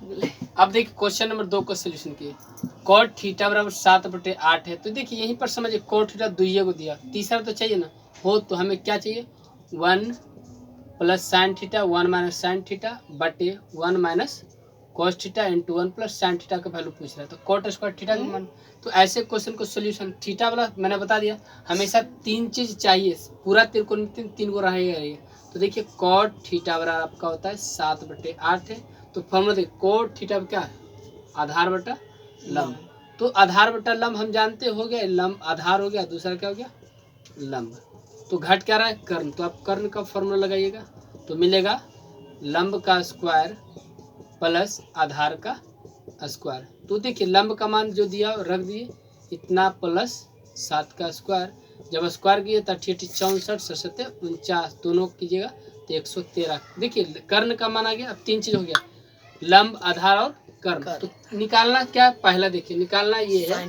अब देखिए question number 2 का सोल्यूशन किए। कॉट थीटा बराबर 7/8 है। तो देखिए यहीं पर समझिए कॉट थीटा दुइये को दिया, तीसरा तो चाहिए ना हो, तो हमें क्या चाहिए 1 plus sine theta 1 minus sine theta बटे 1 minus cos theta into 1 plus sine theta का वैल्यू पूछ रहा है। तो कॉट स्क्वायर थीटा का मान। तो ऐसे क्वेश्चन को सोल्यूशन थीटा वाला मैंने बता दिया, हमेशा 3 चीज चाहिए, पूरा त्रिकोणमिति 3 को रहेगा। तो देखिए कॉट थीटा बराबर आपका होता है 7/8 है। तो फॉर्मूला देखिए कॉट थीटा क्या है, आधार बटा लंब। तो आधार बटा लंब हम जानते हो गया, लंब आधार हो गया, दूसरा क्या हो गया लंब। तो घट क्या रहा है कर्ण, तो आप कर्ण का फॉर्मूला लगाइएगा तो मिलेगा लंब का स्क्वायर प्लस आधार का स्क्वायर। तो देखिए लंब का मान जो दिया रख दिए इतना प्लस 7 का स्क्वायर, जब स्क्वायर किए तो 64 67 49 दोनों कीजिएगा तो 113। देखिए कर्ण का मान आ गया। अब 3 चीज हो गया लंब आधार और कर्ण। तो निकालना क्या पहला देखिए निकालना ये है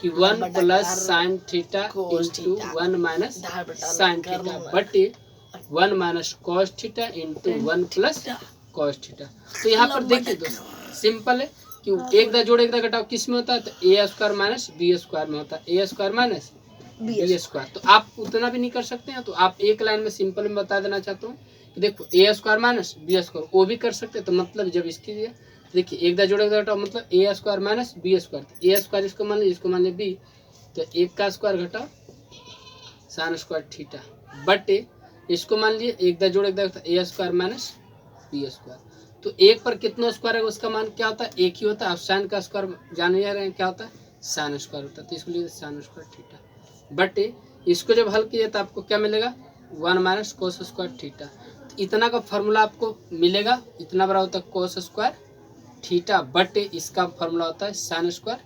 कि 1 plus sine theta into 1 minus sine theta बटे 1 minus cos theta into 1 plus cos theta. तो यहाँ पर देखिए दोस्तों सिंपल है कि एक दा जोड़ एक दा घटाओ किस में होता है, तो ए स्क्वायर माइनस बी स्क्वायर में होता है, ए स्क्वायर माइनस बी स्क्वायर। तो आप उतना भी नहीं कर सकते हैं, तो आप एक लाइन में सिंपल में बता देना चाहता हूँ कि देखो ए स्क्वायर माइनस बी स्क्वायर वो भी कर सकते हैं। तो मतलब जब इसकी देखिए एक दा जोड़ एक दा घटाओ मतलब ए स्क्वायर माइनस बी स्क्वायर, ए स्क्वायर इसको मान लीजिए इसको मान लीजिए बी, तो एक का स्क्वायर घटाओ साइन स्क्वायर थीटा बटे इसको मान लीजिए एक दा जोड़ एक दा ए स्क्वायर माइनस बी स्क्वायर। तो एक पर कितना स्क्वायर है उसका मान क्या होता है एक ही होता है। आप साइन का स्क्वायर जान जा रहे हैं क्या होता है साइन स्क्वायर होता है, तो इसको लिए साइन स्क्वायर थीटा बटे इसको जब हल किए तो आपको क्या मिलेगा 1 माइनस कोस स्क्वायर थीटा। तो इतना का फॉर्मूला आपको मिलेगा, इतना बड़ा होता है कोस स्क्वायर थीटा बटे इसका फॉर्मूला होता है साइन स्क्वायर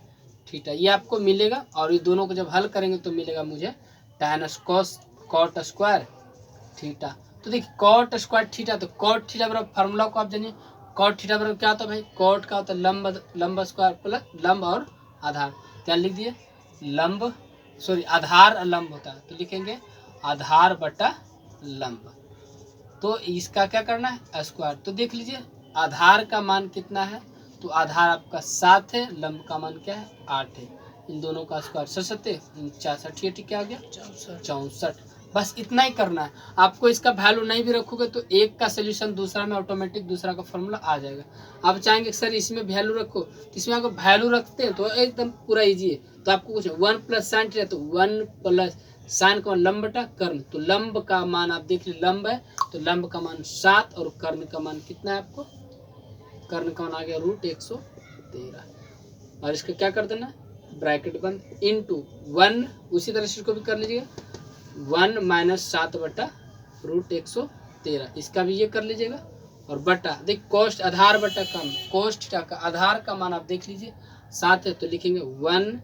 थीटा। ये आपको मिलेगा और ये दोनों को जब हल करेंगे तो मिलेगा मुझे tan कोस कॉट स्क्वायर थीटा। तो देखिए कॉट स्क्वायर थीटा, तो कॉट थीटा बराबर फार्मूला को आप जानिए कॉट थीटा बराबर क्या होता है भाई, कॉट का होता है लंब स्क्वायर प्लस लंब और आधार। क्या लिख दिए लंब सॉरी आधार और लंब होता है, तो लिखेंगे आधार बटा लंब। तो इसका क्या करना है स्क्वायर। तो देख लीजिए आधार का मान कितना है, तो आधार आपका 7 है, लंब का मान क्या है 8 है। इन दोनों का स्क्वायर 67 64 क्या आ गया 64। बस इतना ही करना है आपको। इसका वैल्यू नहीं भी रखोगे तो एक का सोल्यूशन दूसरा में ऑटोमेटिक दूसरा का फॉर्मूला आ जाएगा। आप चाहेंगे सर इसमें वैल्यू रखो, तो इसमें अगर वैल्यू रखते हैं तो एकदम पूरा इजी है। तो आपको कुछ 1 प्लस साइन थीटा, तो 1 प्लस साइन का लंब बटा कर्ण, तो लंब का मान आप देख लीजिए लंब है तो लंब का मान 7 और कर्ण का मान कितना है आपको, कर्ण का मान आ गया √113। और इसका क्या कर देना ब्रैकेट बंद इंटू 1, उसी तरह से इसको भी कर लीजिएगा 1 माइनस 7 बटा √113, इसका भी ये कर लीजिएगा। और बटा देख कोष्ट आधार बटा कम कोष्ट का आधार का मान आप देख लीजिए 7 है, तो लिखेंगे 1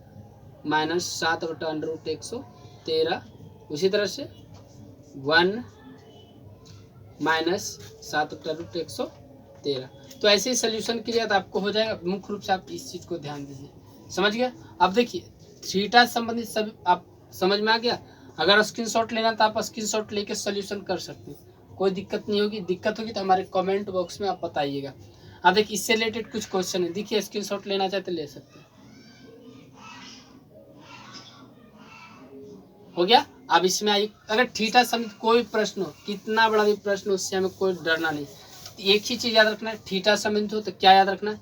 माइनस 7 बटा √113। उसी तरह से 1 माइनस 7 बटा √113। तो ऐसे ही सोल्यूशन कीजिए तो आपको हो जाएगा। मुख्य रूप से आप इस चीज़ को ध्यान दीजिए, समझ गया। अब देखिए थीटा संबंधित सब आप समझ में आ गया। अगर स्क्रीनशॉट लेना तो आप स्क्रीनशॉट लेके सोल्यूशन कर सकते हैं, कोई दिक्कत नहीं होगी। दिक्कत होगी तो हमारे कमेंट बॉक्स में आप बताइएगा। अब देखिए इससे रिलेटेड कुछ क्वेश्चन है, देखिए स्क्रीनशॉट लेना चाहते ले सकते हैं। हो गया। अब इसमें आई अगर थीटा समेत कोई प्रश्न हो, कितना बड़ा भी प्रश्न हो, उससे हमें कोई डरना नहीं। एक ही चीज याद रखना है, थीटा समेत हो तो क्या याद रखना है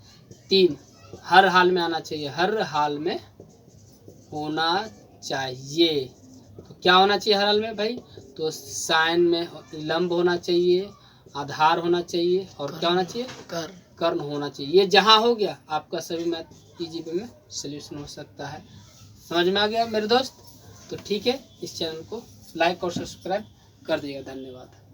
3 हर हाल में आना चाहिए, हर हाल में होना चाहिए। तो क्या होना चाहिए हर हाल में भाई, तो साइन में लंब होना चाहिए, आधार होना चाहिए और क्या होना चाहिए कर्ण होना चाहिए। ये जहाँ हो गया आपका सभी मैथ इजी वे में सोल्यूशन हो सकता है। समझ में आ गया मेरे दोस्त। तो ठीक है, इस चैनल को लाइक और सब्सक्राइब कर दीजिएगा। धन्यवाद।